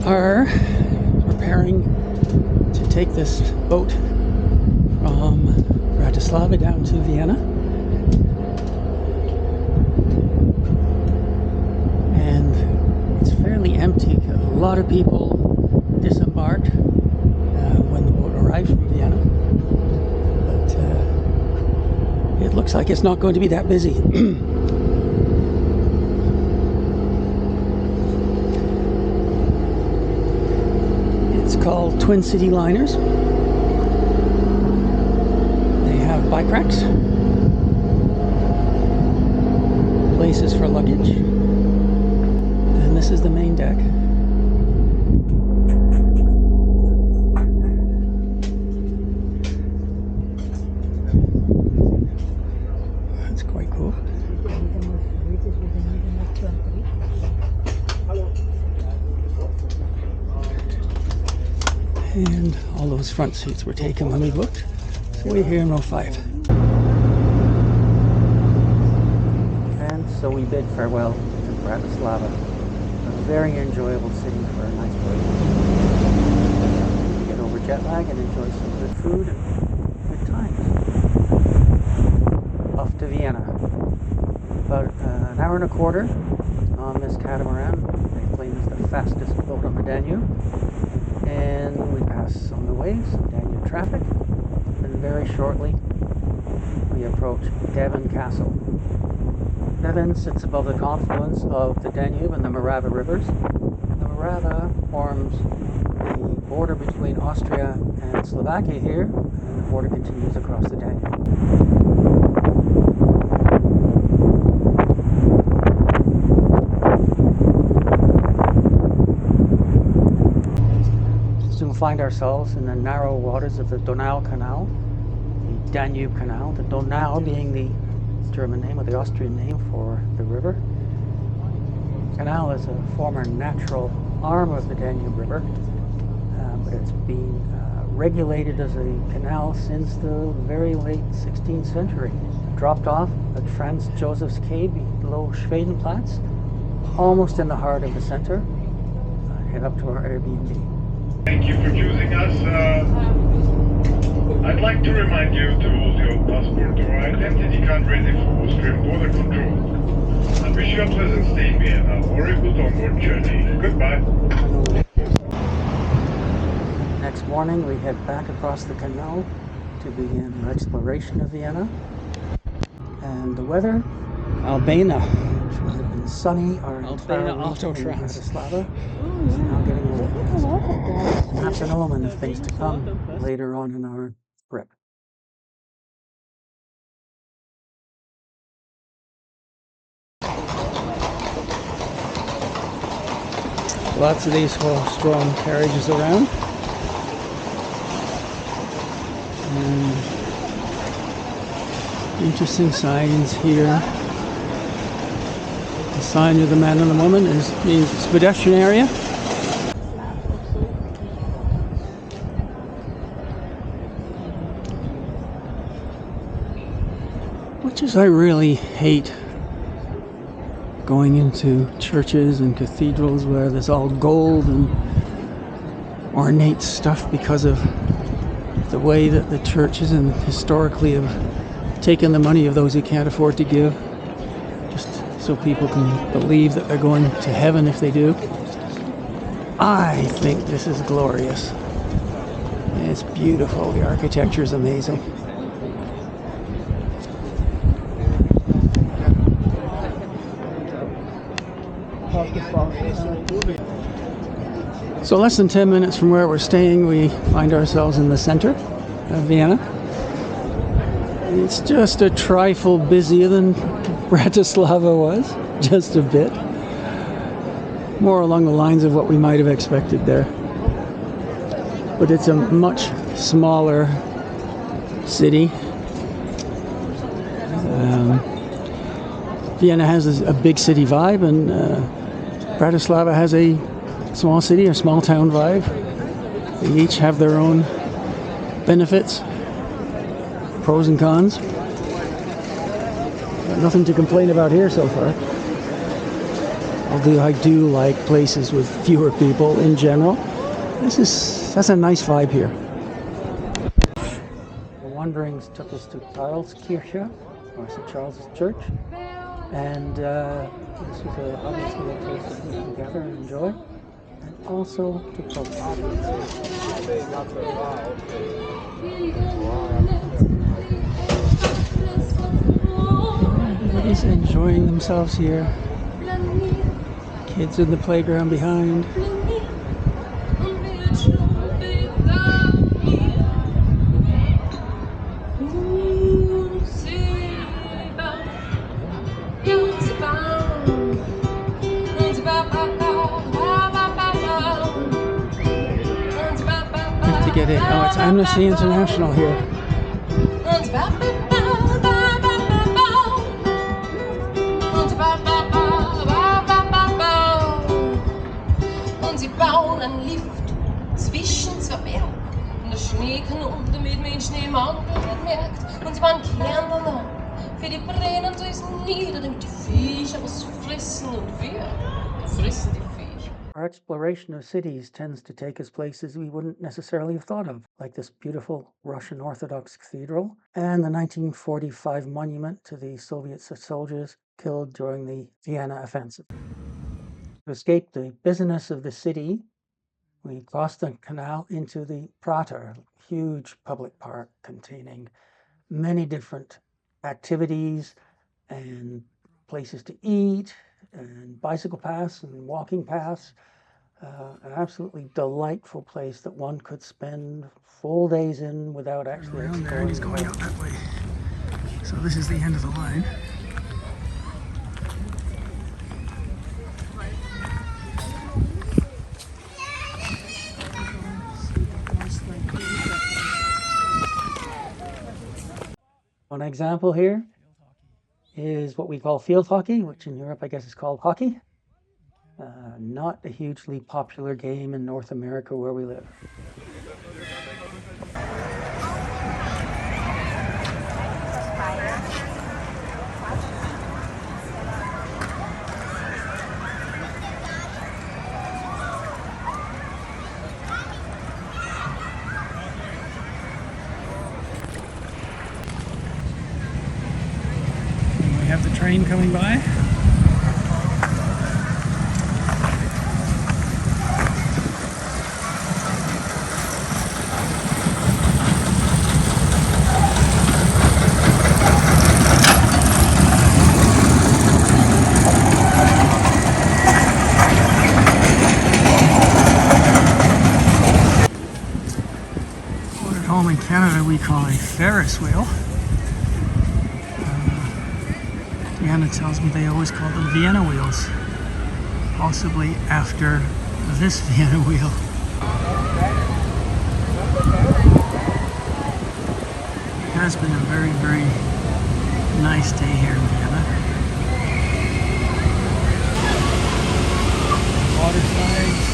are preparing to take this boat from Bratislava down to Vienna. And it's fairly empty. A lot of people disembarked when the boat arrived from Vienna. But it looks like it's not going to be that busy. It's called Twin City Liners. They have bike racks, places for luggage, and this is the main deck. That's quite cool. And all those front seats were taken when we booked, so we're here in row 5. And so we bid farewell to Bratislava, a very enjoyable city for a nice break. Get over jet lag and enjoy some good food and good times. Off to Vienna. About an hour and a quarter on this catamaran. They claim it's the fastest boat on the Danube. And we pass some of the waves, some Danube traffic, and very shortly we approach Devon Castle. Devon sits above the confluence of the Danube and the Morava rivers. And the Morava forms the border between Austria and Slovakia here, and the border continues across the Danube. We'll find ourselves in the narrow waters of the Donau Canal, the Danube Canal, the Donau being the German name or the Austrian name for the river. The canal is a former natural arm of the Danube River, but it's been regulated as a canal since the very late 16th century. Dropped off at Franz Joseph's Quay below Schwedenplatz, almost in the heart of the center. Head up to our Airbnb. Thank you for choosing us. I'd like to remind you to hold your passport or identity card ready for Austrian border control. I wish you a pleasant stay in Vienna or a good onward journey. Goodbye. Next morning we head back across the canal to begin our exploration of Vienna. And the weather, Albena. It would have been sunny our entire week in Bratislava. It's now getting overcast. That's an omen of things to come later on in our trip. Lots of these horse-drawn carriages around. And interesting signs here. The sign of the man and the woman means it's a pedestrian area. Which is, I really hate going into churches and cathedrals where there's all gold and ornate stuff, because of the way that the churches and historically have taken the money of those who can't afford to give, just so people can believe that they're going to heaven if they do. I think this is glorious. It's beautiful. The architecture is amazing. So less than 10 minutes from where we're staying, we find ourselves in the center of Vienna. It's just a trifle busier than Bratislava was, just a bit. More along the lines of what we might have expected there. But it's a much smaller city. Vienna has a big city vibe, and Bratislava has a small city or small town vibe. They each have their own benefits, pros and cons. Got nothing to complain about here so far. Although I do like places with fewer people in general, that's a nice vibe here. The wanderings took us to Karlskirche, or St. Charles's Church, and this was obviously a place that we can gather and enjoy, and also to protest. Everybody's enjoying themselves here. Kids in the playground behind. To get in. Oh, it's Amnesty International here. Und sie bauen einen Lift zwischen zwei Bergen. Und der Schnee kann unter mit dem Schneemantel nicht merkt. Und sie bankieren dann ab für die brennenden Düsen nieder, damit die Viecher was zu fressen. Und wir fressen die Viecher. Our exploration of cities tends to take us places we wouldn't necessarily have thought of, like this beautiful Russian Orthodox cathedral and the 1945 monument to the Soviet soldiers killed during the Vienna offensive. To escape the busyness of the city, we crossed the canal into the Prater, a huge public park containing many different activities and places to eat, and bicycle paths and walking paths. An absolutely delightful place that one could spend full days in without actually exploring. There, and he's going out that way. So this is the end of the line. One example here is what we call field hockey, which in Europe I guess is called hockey. Not a hugely popular game in North America where we live. We have the train coming by. What at home in Canada we call a Ferris wheel. Vienna tells me they always call them Vienna wheels, possibly after this Vienna wheel. It has been a very, very nice day here in Vienna. Water slides.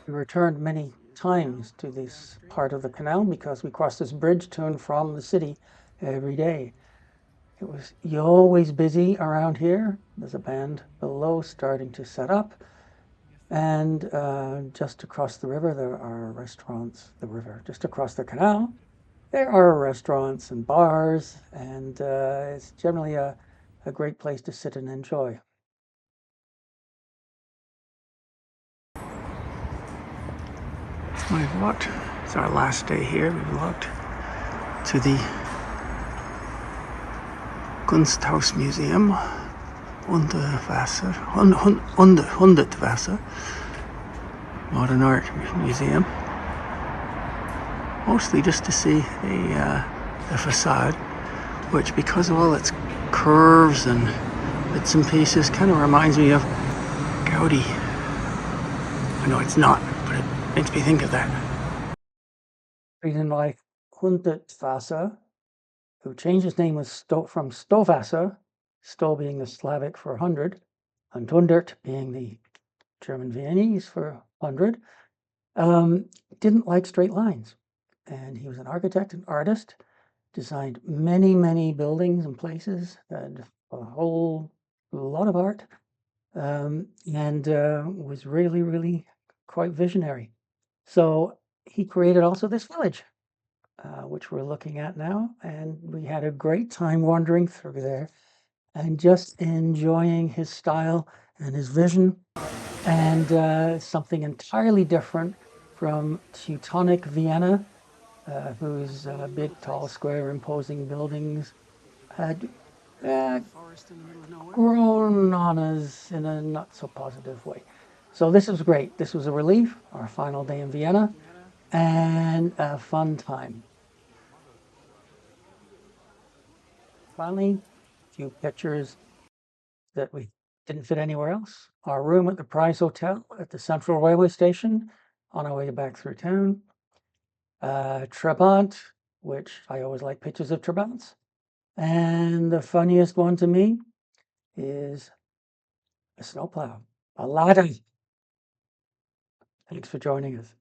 We returned many times to this part of the canal because we crossed this bridge to and from the city every day. It was always busy around here. There's a band below starting to set up, and just across the river there are restaurants. Just across the canal there are restaurants and bars, and it's generally a great place to sit and enjoy. We've walked, it's our last day here, we've walked to the Kunsthaus Museum unter Wasser, Modern Art Museum, mostly just to see the facade, which because of all its curves and bits and pieces kind of reminds me of Gaudi. I know it's not, but it makes me think of that. He didn't like Hundertwasser, who changed his name from Stowwasser, Stow being the Slavic for 100, and Hundert being the German Viennese for 100, didn't like straight lines. And he was an architect and artist, designed many, many buildings and places, and a whole lot of art, and was really, really quite visionary. So he created also this village, which we're looking at now, and we had a great time wandering through there and just enjoying his style and his vision, and something entirely different from Teutonic Vienna, whose big, tall, square, imposing buildings had grown on us in a not so positive way. So this was great. This was a relief, our final day in Vienna, and a fun time. Finally, a few pictures that we didn't fit anywhere else. Our room at the Prize Hotel at the Central Railway Station on our way back through town. Trabant, which I always like pictures of Trabants. And the funniest one to me is a snowplow, a ladder. Thanks for joining us.